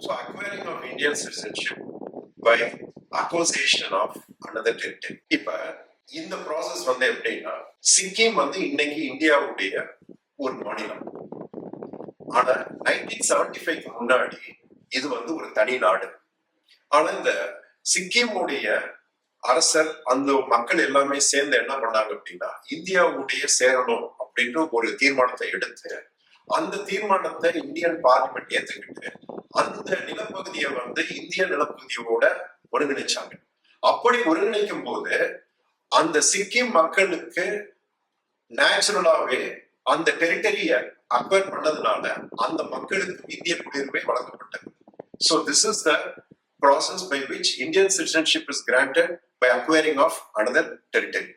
So acquiring of Indian citizenship by acquisition of another territory. இப்ப இந்த process வந்து எப்படின்னா, சிக்கிம் வந்து இன்னைக்கு இந்தியாவுடைய ஒரு மாநிலம். ஆனா 1975 முன்னாடி இது வந்து ஒரு தனி நாடு. ஆனா இந்த சிக்கிமுடைய அரசர் அந்த மக்கள் எல்லாமே சேர்ந்து என்ன பண்ணாங்க அப்படின்னா, இந்தியாவுடைய சேரணும் அப்படின்ற ஒரு தீர்மானத்தை எடுத்து, அந்த தீர்மானத்தை இந்தியன் பார்லிமெண்ட் ஏத்துக்கிட்டு அந்த நிலப்பகுதியை வந்து இந்திய நிலப்பகுதியோட ஒருங்கிணைச்சாங்க. அப்படி ஒருங்கிணைக்கும் போது அந்த சிக்கிம் மக்களுக்கு நேச்சுரலாவே அந்த டெரிட்டரிய அக்வயர் பண்ணதுனால அந்த மக்களுக்கு இந்திய குடியுரிமை வழங்கப்பட்டது. So this is the process by which Indian citizenship is granted by acquiring of another territory.